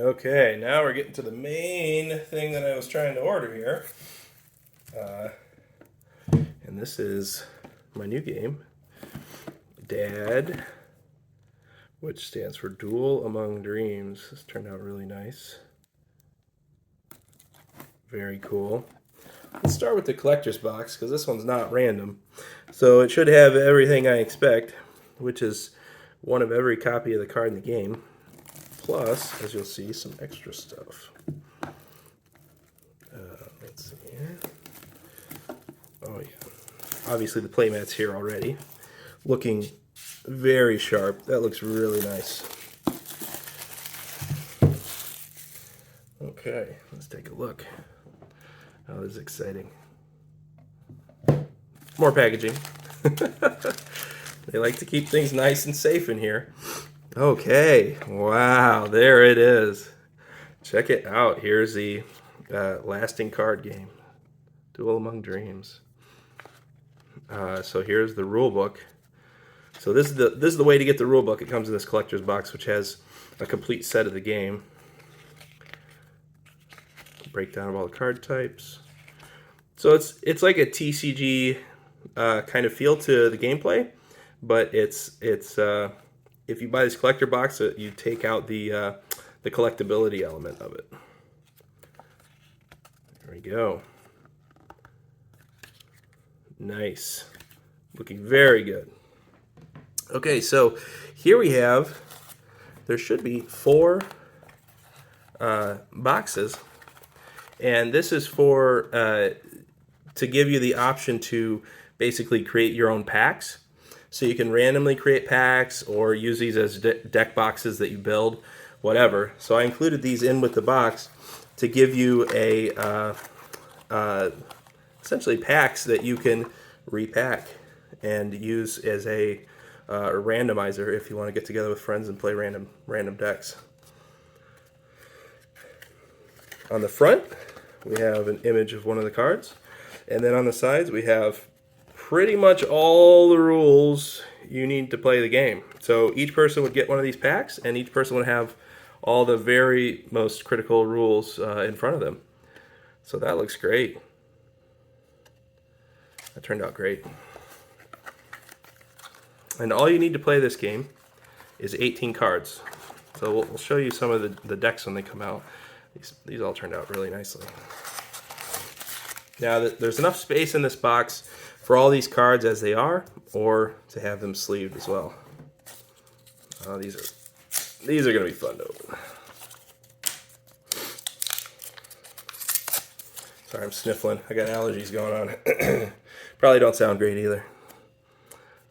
Okay, now we're getting to the main thing that I was trying to order here. And this is my new game, Dad, which stands for Duel Among Dreams. This turned out really nice. Very cool. Let's start with the collector's box because this one's not random. So it should have everything I expect, which is one of every copy of the card in the game. Plus, as you'll see, some extra stuff. Let's see here. Oh yeah. Obviously the playmat's here already. Looking very sharp. That looks really nice. Okay, let's take a look. Oh, this is exciting. More packaging. They like to keep things nice and safe in here. Okay, wow, there it is. Check it out. Here's the lasting card game, Duel Among Dreams. So here's the rule book. So this is the way to get the rule book. It comes in this collector's box, which has a complete set of the game. Breakdown of all the card types. So it's like a TCG kind of feel to the gameplay, but it's if you buy this collector box, you take out the collectability element of it. There we go. Nice. Looking very good. Okay, so here we have, there should be 4 boxes, and this is for to give you the option to basically create your own packs. So you can randomly create packs or use these as deck boxes that you build, whatever. So I included these in with the box to give you a essentially packs that you can repack and use as a randomizer if you want to get together with friends and play random decks. On the front, we have an image of one of the cards, and then on the sides we have pretty much all the rules you need to play the game. So each person would get one of these packs, and each person would have all the very most critical rules in front of them. So that looks great. That turned out great. And all you need to play this game is 18 cards. So we'll show you some of the decks when they come out. These all turned out really nicely. Now there's enough space in this box for all these cards as they are, or to have them sleeved as well. These are going to be fun to open. Sorry, I'm sniffling. I got allergies going on. Probably don't sound great either.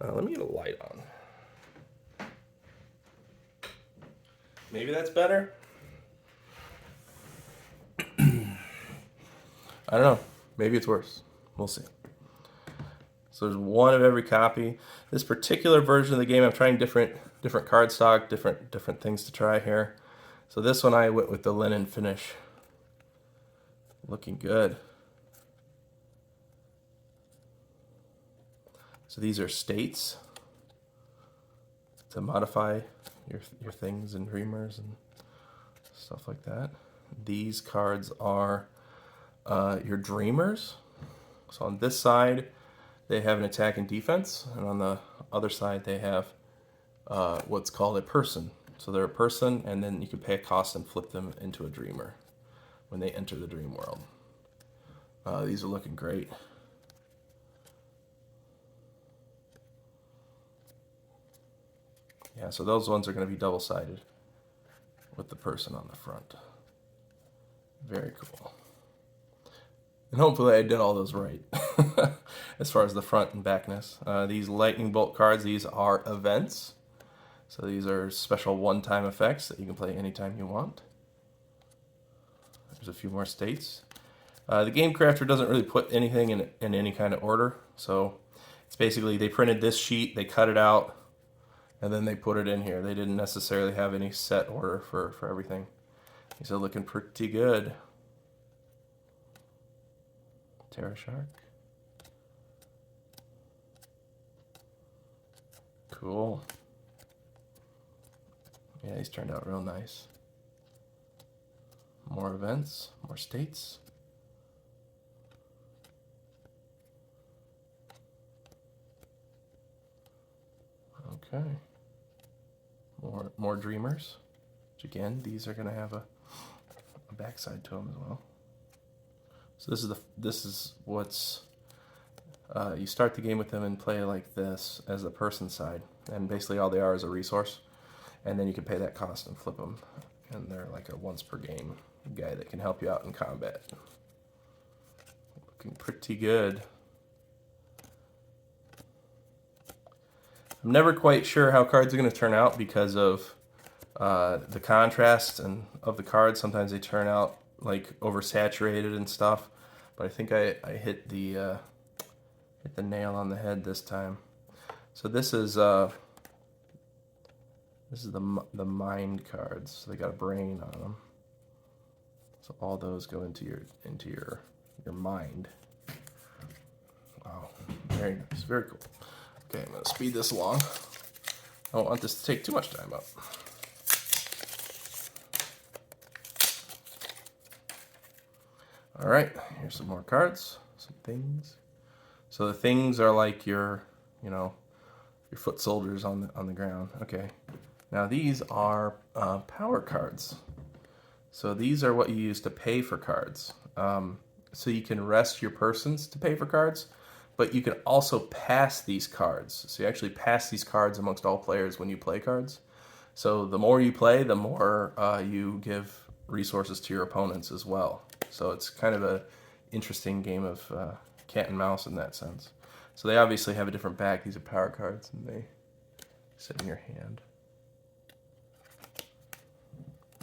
Let me get a light on. Maybe that's better. I don't know. Maybe it's worse. We'll see. So there's one of every copy. This particular version of the game, I'm trying different card stock, different things to try here. So this one I went with the linen finish. Looking good. So these are states to modify your things and dreamers and stuff like that. These cards are your dreamers. So on this side they have an attack and defense, and on the other side they have what's called a person. So they're a person, and then you can pay a cost and flip them into a dreamer when they enter the dream world. These are looking great. Yeah, so those ones are going to be double-sided with the person on the front. Very cool. And hopefully I did all those right as far as the front and backness. These lightning bolt cards, these are events. So these are special one-time effects that you can play anytime you want. There's a few more states. The game crafter doesn't really put anything in any kind of order. So it's basically they printed this sheet, they cut it out, and then they put it in here. They didn't necessarily have any set order for everything. These are looking pretty good. Terra Shark. Cool. Yeah, these turned out real nice. More events, more states. Okay. More dreamers. Which again, these are going to have a backside to them as well. So this is what's you start the game with them and play like this as the person side, and basically all they are is a resource, and then you can pay that cost and flip them, and they're like a once per game guy that can help you out in combat. Looking pretty good. I'm never quite sure how cards are going to turn out because of the contrast and of the cards. Sometimes they turn out like oversaturated and stuff, but I think I hit the nail on the head this time. So this is the mind cards. So they got a brain on them. So all those go into your mind. Wow, very nice, very cool. Okay, I'm gonna speed this along. I don't want this to take too much time up. All right, here's some more cards, some things. So the things are like your foot soldiers on the ground. Okay, now these are power cards. So these are what you use to pay for cards. So you can rest your persons to pay for cards, but you can also pass these cards. So you actually pass these cards amongst all players when you play cards. So the more you play, the more you give resources to your opponents as well. So it's kind of a interesting game of cat and mouse in that sense. So they obviously have a different back. These are power cards, and they sit in your hand.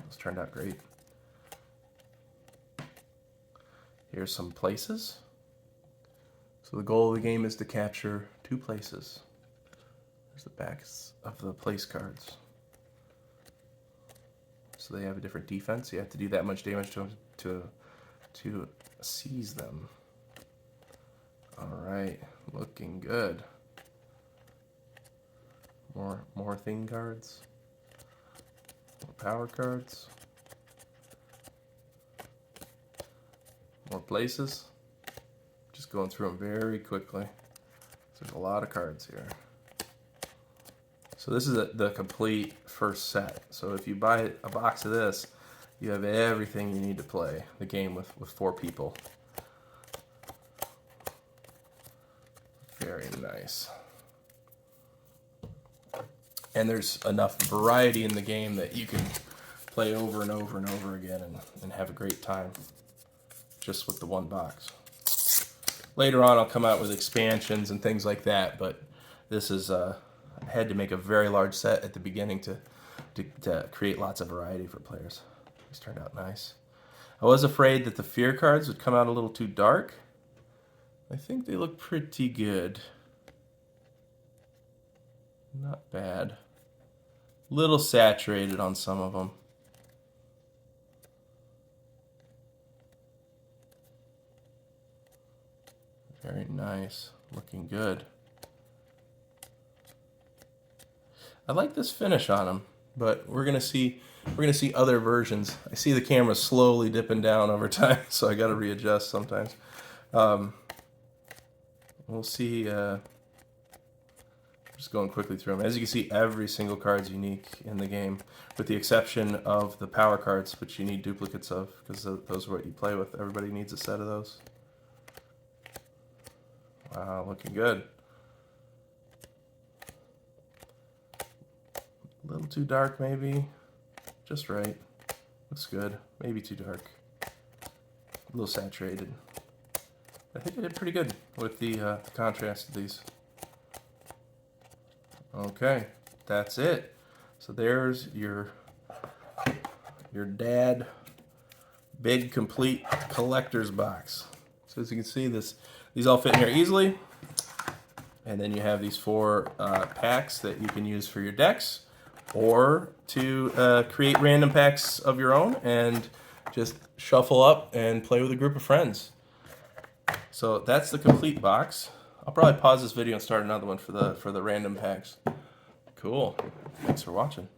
Those turned out great. Here's some places. So the goal of the game is to capture 2 places. There's the backs of the place cards. So they have a different defense. You have to do that much damage to them to seize them. All right, looking good. More thing cards. More power cards. More places. Just going through them very quickly. There's a lot of cards here. So this is the complete first set. So if you buy a box of this, you have everything you need to play the game with 4 people. Very nice. And there's enough variety in the game that you can play over and over and over again and have a great time just with the one box. Later on, I'll come out with expansions and things like that, but this is I had to make a very large set at the beginning to create lots of variety for players. These turned out nice. I was afraid that the fear cards would come out a little too dark. I think they look pretty good. Not bad. Little saturated on some of them. Very nice. Looking good. I like this finish on them, but we're gonna see other versions. I see the camera slowly dipping down over time, so I got to readjust sometimes. We'll see. Just going quickly through them. As you can see, every single card is unique in the game, with the exception of the power cards, which you need duplicates of, because those are what you play with. Everybody needs a set of those. Wow, looking good. A little too dark, maybe. Just right. Looks good. Maybe too dark. A little saturated. I think I did pretty good with the contrast of these. Okay, that's it. So there's your dad big complete collector's box. So as you can see, these all fit in here easily. And then you have these 4 packs that you can use for your decks, or to create random packs of your own and just shuffle up and play with a group of friends. So that's the complete box. I'll probably pause this video and start another one for the random packs. Cool. Thanks for watching.